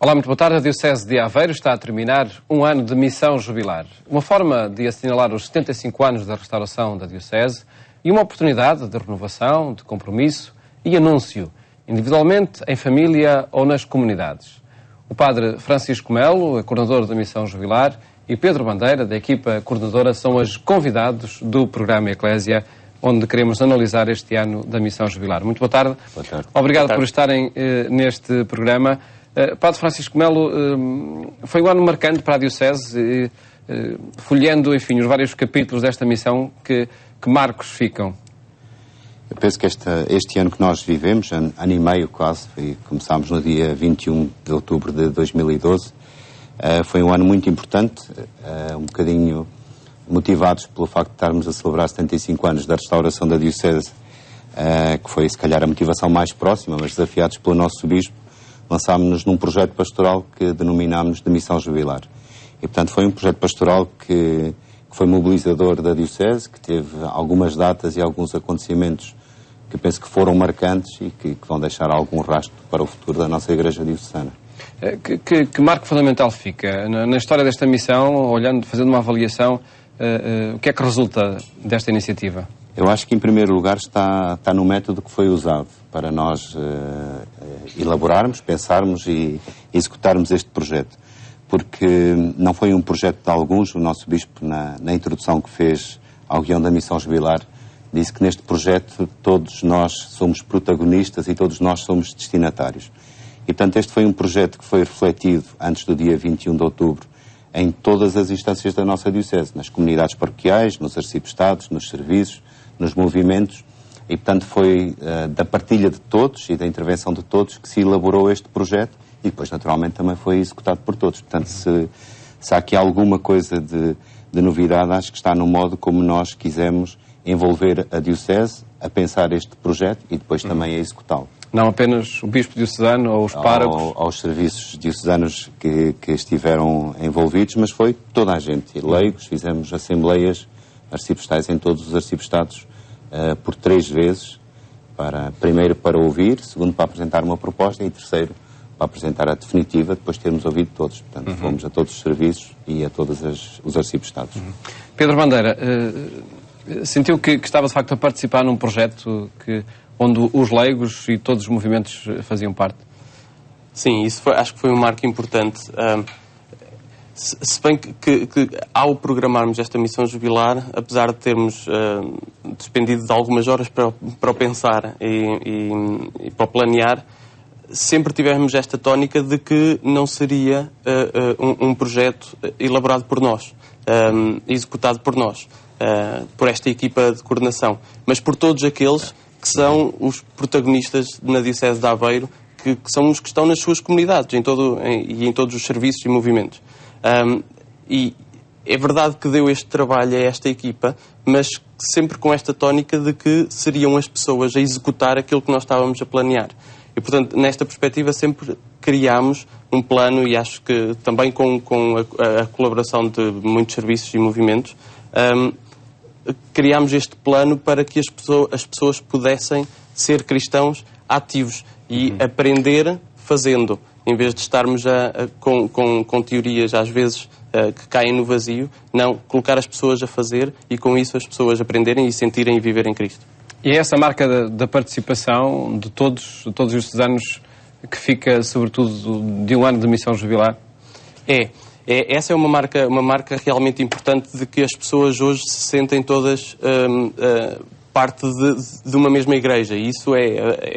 Olá, muito boa tarde. A Diocese de Aveiro está a terminar um ano de missão jubilar. Uma forma de assinalar os 75 anos da restauração da Diocese e uma oportunidade de renovação, de compromisso e anúncio, individualmente, em família ou nas comunidades. O padre Francisco Melo, coordenador da missão jubilar, e Pedro Bandeira, da equipa coordenadora, são os convidados do programa Eclésia, onde queremos analisar este ano da missão jubilar. Muito boa tarde. Boa tarde. Obrigado Boa tarde. por estarem neste programa. Padre Francisco Melo, foi um ano marcante para a Diocese, folheando, enfim, os vários capítulos desta missão, que marcos ficam? Eu penso que este ano que nós vivemos, ano e meio quase, começámos no dia 21 de outubro de 2012, foi um ano muito importante, um bocadinho motivados pelo facto de estarmos a celebrar 75 anos da restauração da Diocese, que foi se calhar a motivação mais próxima, mas desafiados pelo nosso Bispo, lançámos-nos num projeto pastoral que denominámos de Missão Jubilar. E, portanto, foi um projeto pastoral que foi mobilizador da Diocese, que teve algumas datas e alguns acontecimentos que penso que foram marcantes e que vão deixar algum rastro para o futuro da nossa Igreja Diocesana. Que marco fundamental fica na história desta missão, olhando, fazendo uma avaliação, o que é que resulta desta iniciativa? Eu acho que, em primeiro lugar, está no método que foi usado para nós elaborarmos, pensarmos e executarmos este projeto. Porque não foi um projeto de alguns. O nosso Bispo, na introdução que fez ao guião da Missão Jubilar, disse que neste projeto todos nós somos protagonistas e todos nós somos destinatários. E, portanto, este foi um projeto que foi refletido antes do dia 21 de outubro em todas as instâncias da nossa Diocese, nas comunidades paroquiais, nos arciprestados, nos serviços, nos movimentos, e portanto foi da partilha de todos e da intervenção de todos que se elaborou este projeto e depois naturalmente também foi executado por todos. Portanto, se há aqui alguma coisa de novidade, acho que está no modo como nós quisemos envolver a Diocese a pensar este projeto e depois também a executá-lo. Não apenas o Bispo diocesano ou os párocos? Aos serviços diocesanos que estiveram envolvidos, mas foi toda a gente, leigos, fizemos assembleias arciprestais em todos os arciprestados por 3 vezes, primeiro para ouvir, segundo para apresentar uma proposta e terceiro para apresentar a definitiva, depois de termos ouvido todos. Portanto, fomos a todos os serviços e a todos os arciprestados. Pedro Bandeira, sentiu que estava de facto a participar num projeto onde os leigos e todos os movimentos faziam parte? Sim, acho que foi um marco importante. Se bem que ao programarmos esta missão jubilar, apesar de termos despendido de algumas horas para o pensar e para o planear, sempre tivemos esta tónica de que não seria um projeto elaborado por nós, executado por nós, por esta equipa de coordenação, mas por todos aqueles que são os protagonistas na Diocese de Aveiro, que são os que estão nas suas comunidades e em todos os serviços e movimentos. E é verdade que deu este trabalho a esta equipa, mas sempre com esta tónica de que seriam as pessoas a executar aquilo que nós estávamos a planear. E, portanto, nesta perspectiva sempre criámos um plano, e acho que também com a colaboração de muitos serviços e movimentos, criámos este plano para que as pessoas pudessem ser cristãos ativos e aprender fazendo, em vez de estarmos com teorias às vezes que caem no vazio, não, colocar as pessoas a fazer e com isso as pessoas aprenderem e sentirem e viverem Cristo. E é essa marca da participação de todos os diocesanos que fica, sobretudo, de um ano de missão jubilar? Essa é uma marca realmente importante de que as pessoas hoje se sentem todas parte de uma mesma igreja. E isso é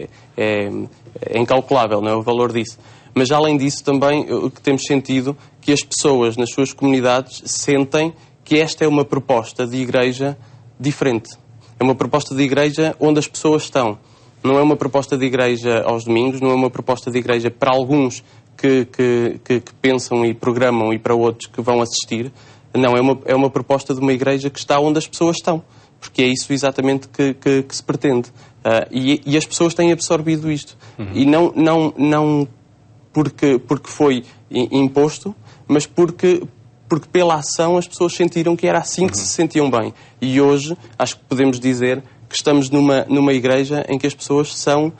incalculável, não é, o valor disso. Mas, além disso, também o que temos sentido que as pessoas nas suas comunidades sentem que esta é uma proposta de igreja diferente. É uma proposta de igreja onde as pessoas estão. Não é uma proposta de igreja aos domingos, não é uma proposta de igreja para alguns que pensam e programam e para outros que vão assistir. Não, é uma proposta de uma igreja que está onde as pessoas estão. Porque é isso exatamente que se pretende. E as pessoas têm absorvido isto. E não porque foi imposto, mas porque pela ação as pessoas sentiram que era assim que se sentiam bem. E hoje acho que podemos dizer que estamos numa igreja em que as pessoas são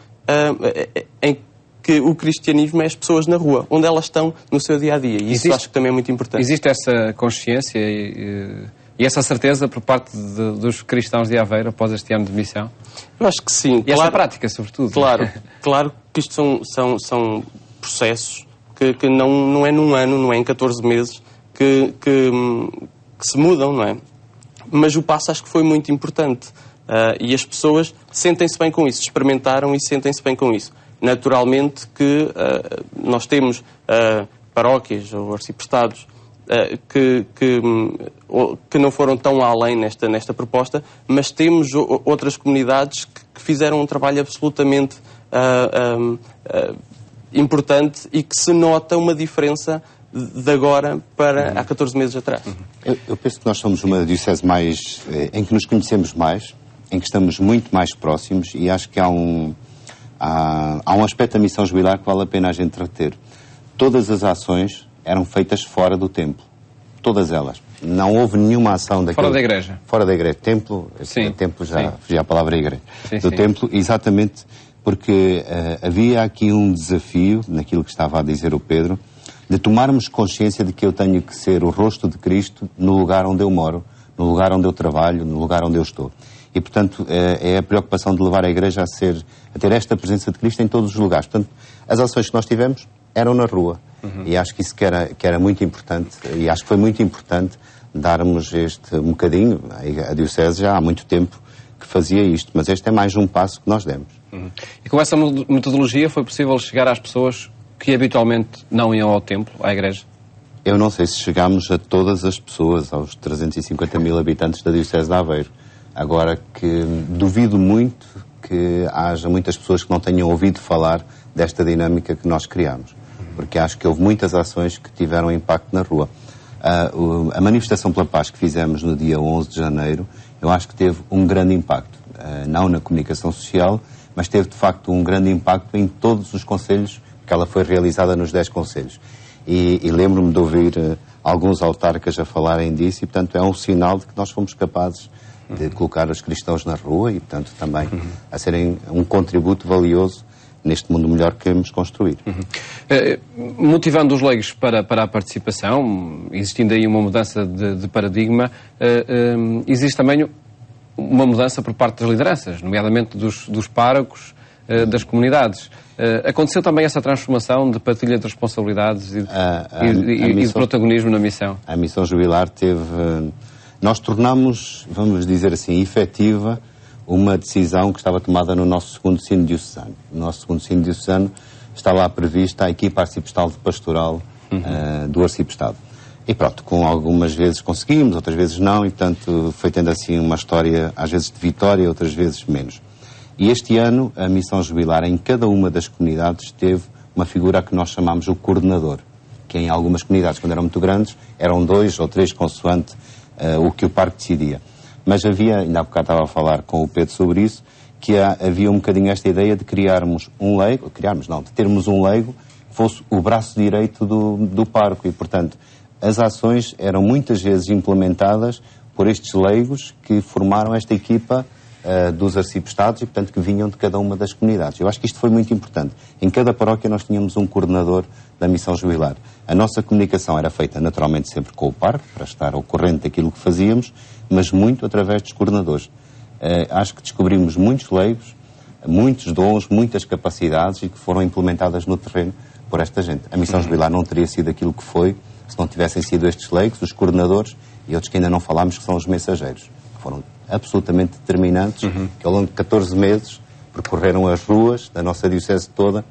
que o cristianismo é as pessoas na rua, onde elas estão no seu dia-a-dia. E isso acho que também é muito importante. Existe essa consciência e essa certeza por parte dos cristãos de Aveiro após este ano de missão? Eu acho que sim. E essa prática, sobretudo. Claro que isto são processos que não é num ano, não é em 14 meses que se mudam, não é? Mas o passo acho que foi muito importante. E as pessoas sentem-se bem com isso, experimentaram e sentem-se bem com isso. Naturalmente que nós temos paróquias ou arciprestados que não foram tão além nesta proposta, mas temos outras comunidades que fizeram um trabalho absolutamente importante e que se nota uma diferença de agora para há 14 meses atrás. Eu penso que nós somos uma diocese em que nos conhecemos mais, em que estamos muito mais próximos, e acho que há um aspecto da missão jubilar que vale a pena a gente reter. Todas as ações eram feitas fora do templo. Todas elas. Não houve nenhuma ação daquele... Fora da igreja. Fora da igreja. Templo, sim, templo já sim. fugia a palavra igreja. Sim, do templo, exatamente porque havia aqui um desafio, naquilo que estava a dizer o Pedro, de tomarmos consciência de que eu tenho que ser o rosto de Cristo no lugar onde eu moro, no lugar onde eu trabalho, no lugar onde eu estou. E, portanto, é a preocupação de levar a Igreja a ter esta presença de Cristo em todos os lugares. Portanto, as ações que nós tivemos eram na rua. E acho que isso que era muito importante, e acho que foi muito importante darmos este um bocadinho. A Diocese já há muito tempo que fazia isto, mas este é mais um passo que nós demos. E com essa metodologia foi possível chegar às pessoas que habitualmente não iam ao templo, à Igreja? Eu não sei se chegámos a todas as pessoas, aos 350 mil habitantes da Diocese de Aveiro. Agora que duvido muito que haja muitas pessoas que não tenham ouvido falar desta dinâmica que nós criamos. Porque acho que houve muitas ações que tiveram impacto na rua. A manifestação pela paz que fizemos no dia 11 de janeiro, eu acho que teve um grande impacto. Não na comunicação social, mas teve de facto um grande impacto em todos os concelhos, porque ela foi realizada nos 10 concelhos. E lembro-me de ouvir alguns autarcas a falarem disso, e portanto é um sinal de que nós fomos capazes de colocar os cristãos na rua e portanto também a serem um contributo valioso neste mundo melhor que queremos construir. Motivando os leigos para a participação, existindo aí uma mudança de paradigma, existe também uma mudança por parte das lideranças, nomeadamente dos párocos, das comunidades. Aconteceu também essa transformação de partilha de responsabilidades e de protagonismo na missão? A missão jubilar teve... Nós tornámos, vamos dizer assim, efetiva uma decisão que estava tomada no nosso segundo sino diocesano. No nosso segundo sino diocesano está lá prevista a equipa arciprestal de pastoral do arciprestado. E pronto, com algumas vezes conseguimos, outras vezes não, e portanto foi tendo assim uma história, às vezes de vitória, outras vezes menos. E este ano a missão jubilar em cada uma das comunidades teve uma figura que nós chamamos o coordenador, que em algumas comunidades, quando eram muito grandes, eram 2 ou 3 consoante o que o parque decidia. Mas havia, ainda há bocado estava a falar com o Pedro sobre isso, que havia um bocadinho esta ideia de criarmos um leigo, de termos um leigo que fosse o braço direito do parque, e portanto as ações eram muitas vezes implementadas por estes leigos que formaram esta equipa dos arciprestados e portanto que vinham de cada uma das comunidades. Eu acho que isto foi muito importante. Em cada paróquia nós tínhamos um coordenador da missão jubilar. A nossa comunicação era feita naturalmente sempre com o parque, para estar ao corrente daquilo que fazíamos, mas muito através dos coordenadores. Acho que descobrimos muitos leigos, muitos dons, muitas capacidades e que foram implementadas no terreno por esta gente. A missão jubilar não teria sido aquilo que foi se não tivessem sido estes leigos, os coordenadores e outros que ainda não falámos, que são os mensageiros, que foram absolutamente determinantes, que ao longo de 14 meses percorreram as ruas da nossa diocese toda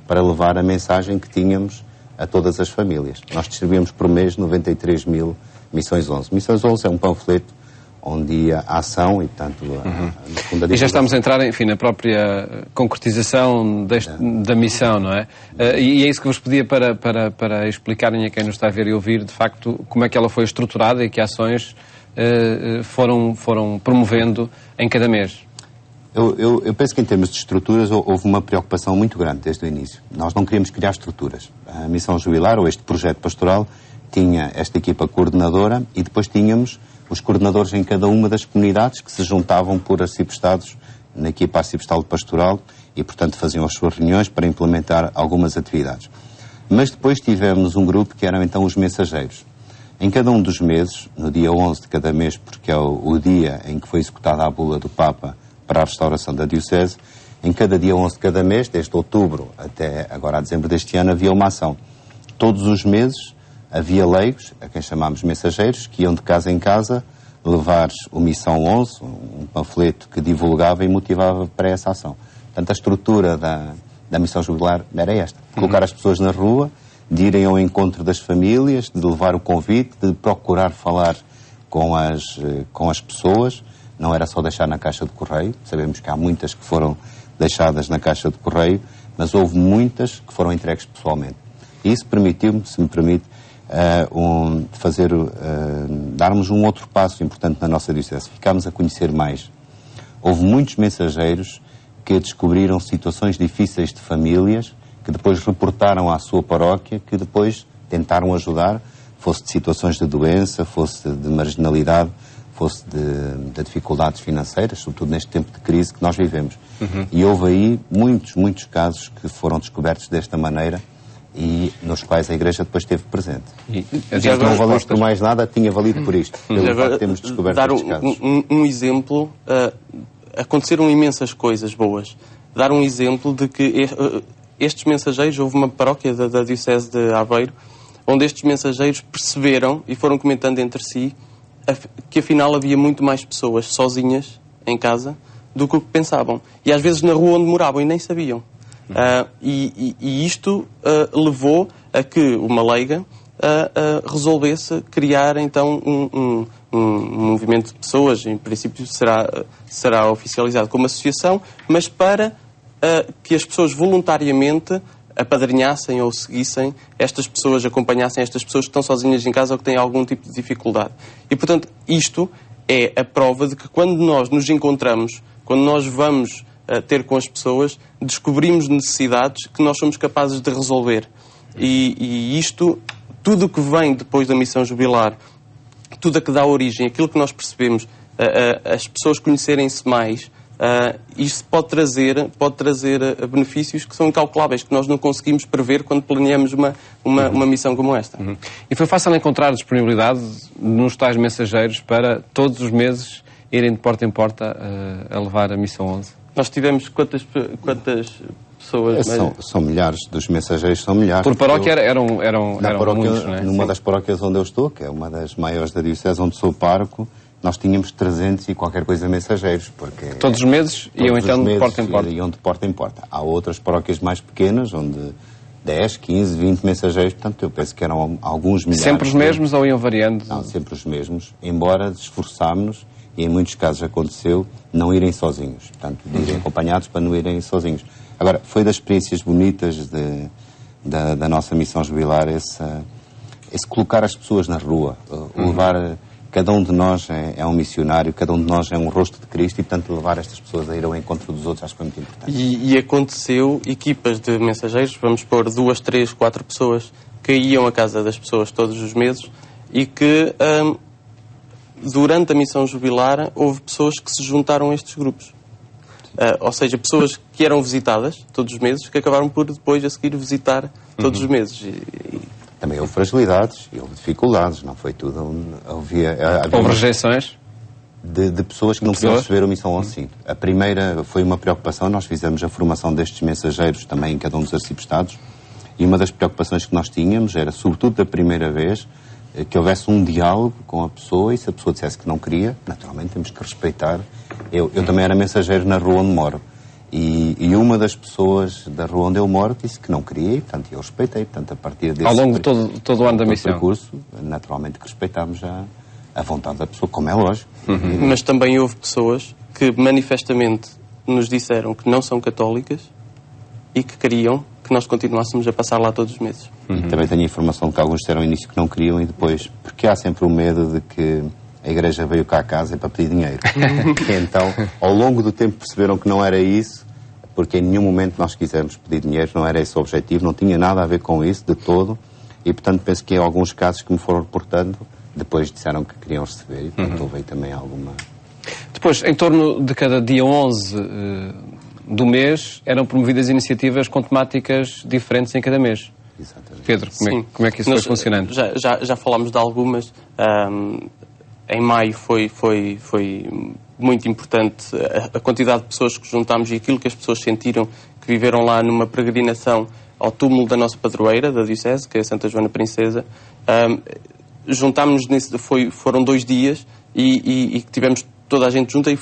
para levar a mensagem que tínhamos a todas as famílias. Nós distribuímos por mês 93 mil Missões 11. Missões 11 é um panfleto onde ia a ação e, portanto, no fundo, e já estamos a entrar, enfim, na própria concretização da missão, não é? E é isso que vos pedia para explicarem a quem nos está a ver e ouvir, de facto, como é que ela foi estruturada e que ações foram promovendo em cada mês. Eu penso que em termos de estruturas houve uma preocupação muito grande desde o início. Nós não queríamos criar estruturas. A missão jubilar, ou este projeto pastoral, tinha esta equipa coordenadora e depois tínhamos os coordenadores em cada uma das comunidades que se juntavam por arciprestados na equipa arciprestal pastoral e, portanto, faziam as suas reuniões para implementar algumas atividades. Mas depois tivemos um grupo que eram então os mensageiros. Em cada um dos meses, no dia 11 de cada mês, porque é o dia em que foi executada a bula do Papa para a restauração da Diocese, em cada dia 11 de cada mês, desde outubro até agora a dezembro deste ano, havia uma ação. Todos os meses havia leigos, a quem chamámos mensageiros, que iam de casa em casa levar o Missão 11, um panfleto que divulgava e motivava para essa ação. Portanto, a estrutura da Missão Jubilar era esta. Colocar as pessoas na rua, de irem ao encontro das famílias, de levar o convite, de procurar falar com as pessoas. Não era só deixar na caixa de correio. Sabemos que há muitas que foram deixadas na caixa de correio, mas houve muitas que foram entregues pessoalmente. E isso permitiu-me, se me permite, darmos um outro passo importante na nossa diocese. Ficámos a conhecer mais. Houve muitos mensageiros que descobriram situações difíceis de famílias, que depois reportaram à sua paróquia, que depois tentaram ajudar, fosse de situações de doença, fosse de marginalidade, fosse de dificuldades financeiras, sobretudo neste tempo de crise que nós vivemos. E houve aí muitos casos que foram descobertos desta maneira e nos quais a Igreja depois esteve presente. Já não valeu por mais nada, tinha valido por isto. Pelo facto de termos descoberto estes casos. Um exemplo, aconteceram imensas coisas boas. Dar um exemplo de que estes mensageiros, houve uma paróquia da Diocese de Aveiro, onde estes mensageiros perceberam e foram comentando entre si que afinal havia muito mais pessoas sozinhas em casa do que o que pensavam. E às vezes na rua onde moravam e nem sabiam. E isto levou a que uma leiga resolvesse criar então um movimento de pessoas, em princípio será oficializado como associação, mas para que as pessoas voluntariamente apadrinhassem ou seguissem estas pessoas, acompanhassem estas pessoas que estão sozinhas em casa ou que têm algum tipo de dificuldade. E, portanto, isto é a prova de que quando nós nos encontramos, quando nós vamos ter com as pessoas, descobrimos necessidades que nós somos capazes de resolver. E isto, tudo o que vem depois da missão jubilar, tudo a que dá origem, aquilo que nós percebemos, as pessoas conhecerem-se mais, isto pode trazer benefícios que são incalculáveis, que nós não conseguimos prever quando planeamos uma missão como esta. E foi fácil encontrar disponibilidade nos tais mensageiros para todos os meses irem de porta em porta a levar a missão 11? Nós tivemos quantas pessoas? São milhares, dos mensageiros são milhares. Por paróquia eram paróquia, muitos, não é? Numa das paróquias onde eu estou, que é uma das maiores da Diocese, onde sou pároco, nós tínhamos 300 e qualquer coisa mensageiros. Porque todos os meses iam então de porta em porta? Iam de porta em porta. Há outras paróquias mais pequenas, onde 10, 15, 20 mensageiros, portanto eu penso que eram alguns milhares. Sempre os mesmos ou iam variando? Não, sempre os mesmos, embora esforçámos, e em muitos casos aconteceu, não irem sozinhos. Portanto, de irem acompanhados para não irem sozinhos. Agora, foi das experiências bonitas da nossa missão jubilar esse colocar as pessoas na rua, levar. Cada um de nós é um missionário, cada um de nós é um rosto de Cristo e, portanto, levar estas pessoas a ir ao encontro dos outros acho que foi muito importante. E aconteceu equipas de mensageiros, vamos pôr 2, 3, 4 pessoas que iam à casa das pessoas todos os meses e que, durante a missão jubilar, houve pessoas que se juntaram a estes grupos. Ou seja, pessoas que eram visitadas todos os meses, que acabaram por depois a seguir visitar todos os meses. Também houve fragilidades, houve dificuldades, não foi tudo. Houve rejeições? De pessoas que não podiam receber a missão 11. A primeira foi uma preocupação, nós fizemos a formação destes mensageiros também em cada um dos arciprestados, e uma das preocupações que nós tínhamos era, sobretudo da primeira vez, que houvesse um diálogo com a pessoa e se a pessoa dissesse que não queria, naturalmente temos que respeitar. Eu também era mensageiro na rua onde moro. E uma das pessoas da rua onde eu moro disse que não queria e, portanto, eu respeitei. Portanto, a partir desse... Ao longo de todo o ano da missão? Percurso, naturalmente que respeitámos a vontade da pessoa, como é lógico. Mas também houve pessoas que manifestamente nos disseram que não são católicas e que queriam que nós continuássemos a passar lá todos os meses. Também tenho a informação de que alguns disseram no início que não queriam e depois... Porque há sempre o medo de que a Igreja veio cá a casa para pedir dinheiro. E então, ao longo do tempo perceberam que não era isso, porque em nenhum momento nós quisemos pedir dinheiro, não era esse o objetivo, não tinha nada a ver com isso, de todo, e portanto penso que em alguns casos que me foram reportando, depois disseram que queriam receber, e portanto houve aí também alguma... Depois, em torno de cada dia 11 do mês, eram promovidas iniciativas com temáticas diferentes em cada mês. Exatamente. Pedro, como é que isso foi funcionando? Já falámos de algumas. Em maio foi muito importante a quantidade de pessoas que juntámos e aquilo que as pessoas sentiram, que viveram lá numa peregrinação ao túmulo da nossa padroeira, da Diocese, que é a Santa Joana Princesa. Juntámos-nos nisso, foram 2 dias e tivemos toda a gente junta e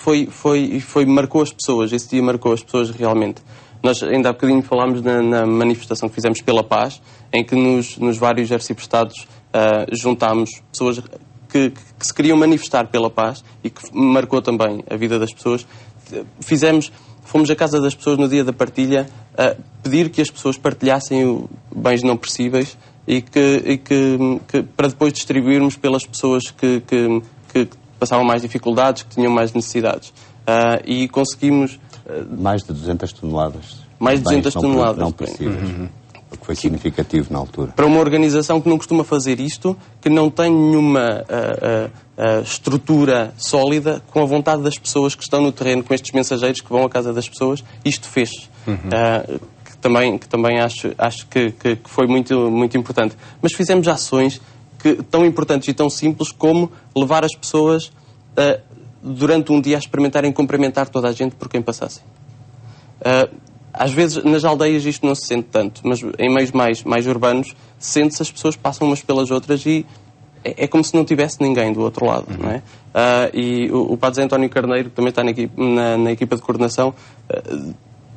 marcou as pessoas. Esse dia marcou as pessoas realmente. Nós ainda há bocadinho falámos na manifestação que fizemos pela paz, em que nos vários arciprestados juntámos pessoas que se queriam manifestar pela paz e que marcou também a vida das pessoas. Fomos à casa das pessoas no dia da partilha a pedir que as pessoas partilhassem bens não perecíveis e que para depois distribuirmos pelas pessoas que passavam mais dificuldades, que tinham mais necessidades. E conseguimos... mais de 200 toneladas. Mais de 200 toneladas. Não possíveis. O que foi significativo na altura. Para uma organização que não costuma fazer isto, que não tem nenhuma estrutura sólida, com a vontade das pessoas que estão no terreno, com estes mensageiros que vão à casa das pessoas, isto fez. Que também acho que foi muito, muito importante. Mas fizemos ações tão importantes e tão simples como levar as pessoas durante um dia a experimentarem cumprimentar toda a gente por quem passassem. Às vezes nas aldeias isto não se sente tanto, mas em meios mais urbanos sente-se, as pessoas passam umas pelas outras e é como se não tivesse ninguém do outro lado, não é? E o Padre Zé António Carneiro, que também está na equipa de coordenação,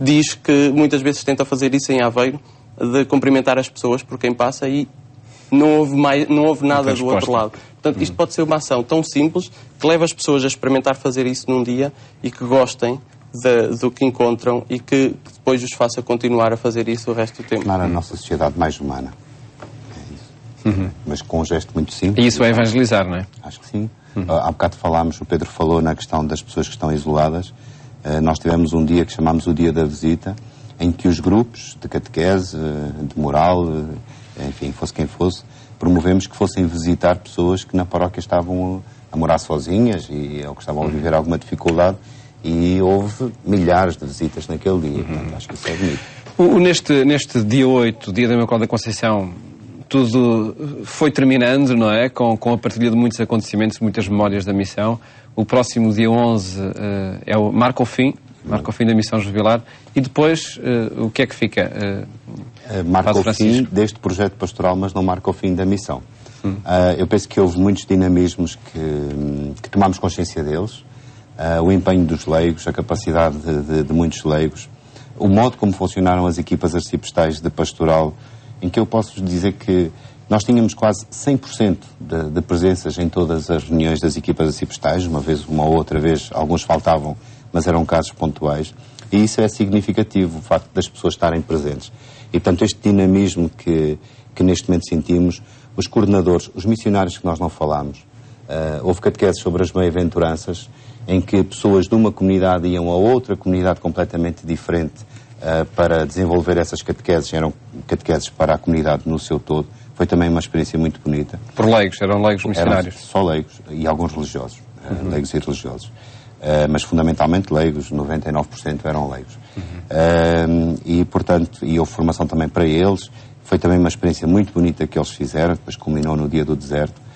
diz que muitas vezes tenta fazer isso em Aveiro, de cumprimentar as pessoas por quem passa e não houve nada do outro lado. Portanto, isto pode ser uma ação tão simples que leva as pessoas a experimentar fazer isso num dia e que gostem do que encontram e que depois os faça continuar a fazer isso o resto do tempo. Tornar a nossa sociedade mais humana. É isso. Mas com um gesto muito simples. E isso é evangelizar, não é? Acho que sim. Há bocado falámos, o Pedro falou na questão das pessoas que estão isoladas. Nós tivemos um dia que chamámos o Dia da Visita, em que os grupos de catequese, de moral, enfim, fosse quem fosse, promovemos que fossem visitar pessoas que na paróquia estavam a morar sozinhas ou que estavam a viver alguma dificuldade. E houve milhares de visitas naquele dia. Portanto, acho que isso é bonito. Neste dia 8, dia da Imaculada Conceição, tudo foi terminando, não é? Com a partilha de muitos acontecimentos, muitas memórias da missão. O próximo dia 11 marca o fim da missão jubilar. E depois, o que é que fica? Marca o fim deste projeto pastoral, mas não marca o fim da missão. Eu penso que houve muitos dinamismos que tomámos consciência deles. O empenho dos leigos, a capacidade de muitos leigos, o modo como funcionaram as equipas arciprestais de pastoral, em que eu posso dizer que nós tínhamos quase 100% de presenças em todas as reuniões das equipas arciprestais, uma ou outra vez, alguns faltavam, mas eram casos pontuais, e isso é significativo, o facto das pessoas estarem presentes. E, portanto, este dinamismo que neste momento sentimos, os coordenadores, os missionários que nós não falámos, houve catequeses sobre as bem-aventuranças, em que pessoas de uma comunidade iam a outra comunidade completamente diferente para desenvolver essas catequeses. Eram catequeses para a comunidade no seu todo. Foi também uma experiência muito bonita. Por leigos? Eram leigos missionários? Eram só leigos e alguns religiosos. Leigos e religiosos. Mas fundamentalmente leigos, 99% eram leigos. E, portanto, houve formação também para eles. Foi também uma experiência muito bonita que eles fizeram, depois culminou no dia do deserto.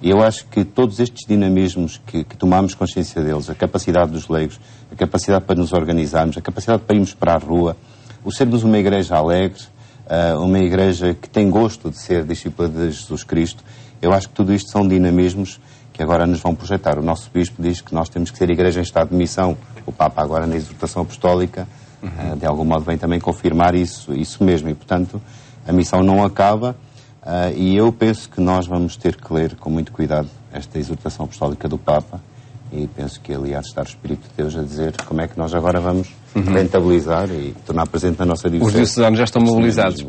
E eu acho que todos estes dinamismos que tomamos consciência deles, a capacidade dos leigos, a capacidade para nos organizarmos, a capacidade para irmos para a rua, o sermos uma igreja alegre, uma igreja que tem gosto de ser discípula de Jesus Cristo, eu acho que tudo isto são dinamismos que agora nos vão projetar. O nosso Bispo diz que nós temos que ser igreja em estado de missão. O Papa agora na exortação apostólica, de algum modo vem também confirmar isso mesmo. E, portanto, a missão não acaba. E eu penso que nós vamos ter que ler com muito cuidado esta exortação apostólica do Papa e penso que ali há de estar o Espírito de Deus a dizer como é que nós agora vamos rentabilizar e tornar presente na nossa diocese. Os diocesanos já estão mobilizados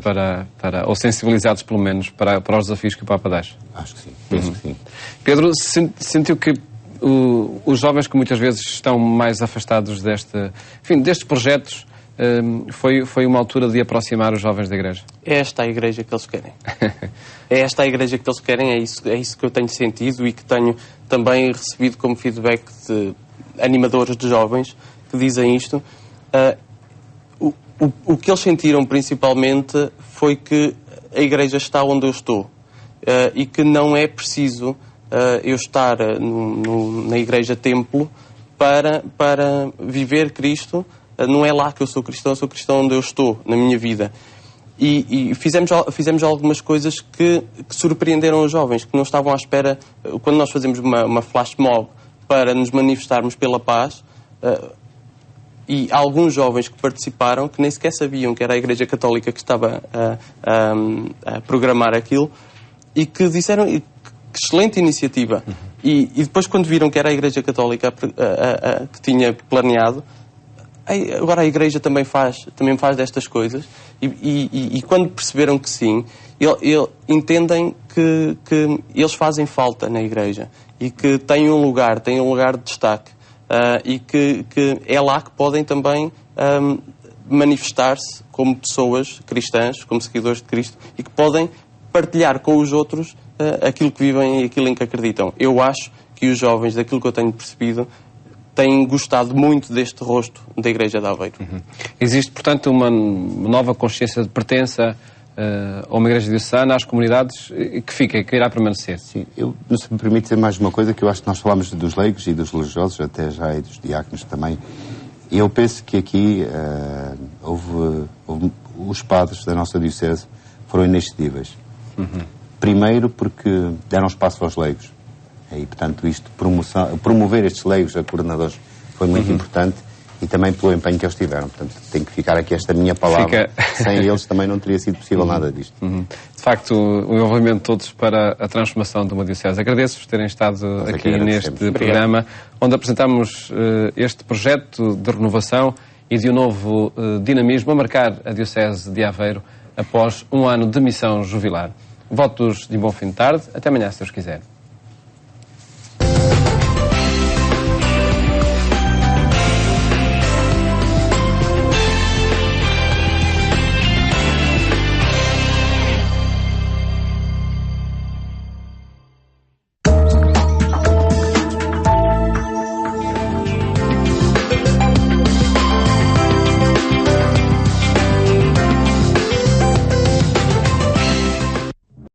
ou sensibilizados pelo menos para os desafios que o Papa deixa? Acho que sim, penso que sim. Pedro, sentiu que os jovens que muitas vezes estão mais afastados destes projetos, foi uma altura de aproximar os jovens da Igreja? É esta a Igreja que eles querem. É esta a Igreja que eles querem, é isso que eu tenho sentido e que tenho também recebido como feedback animadores de jovens que dizem isto. O que eles sentiram principalmente foi que a Igreja está onde eu estou e que não é preciso eu estar na Igreja Templo para viver Cristo. Não é lá que eu sou cristão onde eu estou, na minha vida. E fizemos algumas coisas que surpreenderam os jovens, que não estavam à espera. Quando nós fazemos uma flash mob para nos manifestarmos pela paz, e há alguns jovens que participaram que nem sequer sabiam que era a Igreja Católica que estava a programar aquilo, e que disseram que excelente iniciativa. E depois, quando viram que era a Igreja Católica que tinha planeado, agora a Igreja também faz destas coisas, e quando perceberam que sim, entendem que eles fazem falta na Igreja e que têm um lugar de destaque, e que é lá que podem também manifestar-se como pessoas cristãs, como seguidores de Cristo, e que podem partilhar com os outros aquilo que vivem e aquilo em que acreditam. Eu acho que os jovens, daquilo que eu tenho percebido, têm gostado muito deste rosto da Igreja de Aveiro. Existe, portanto, uma nova consciência de pertença a uma Igreja diocesana, às comunidades, que irá permanecer. Sim, se me permite dizer mais uma coisa, que eu acho que nós falamos dos leigos e dos religiosos, até já, e dos diáconos também, e eu penso que aqui os padres da nossa diocese foram inexcedíveis. Primeiro porque deram espaço aos leigos. E, portanto, promover estes leigos a coordenadores foi muito importante, e também pelo empenho que eles tiveram. Portanto, tem que ficar aqui esta minha palavra. Sem eles também não teria sido possível nada disto. De facto, o envolvimento de todos para a transformação de uma diocese. Agradeço-vos terem estado aqui neste programa, onde apresentamos este projeto de renovação e de um novo dinamismo a marcar a diocese de Aveiro após um ano de missão jubilar. Votos de um bom fim de tarde. Até amanhã, se Deus quiser.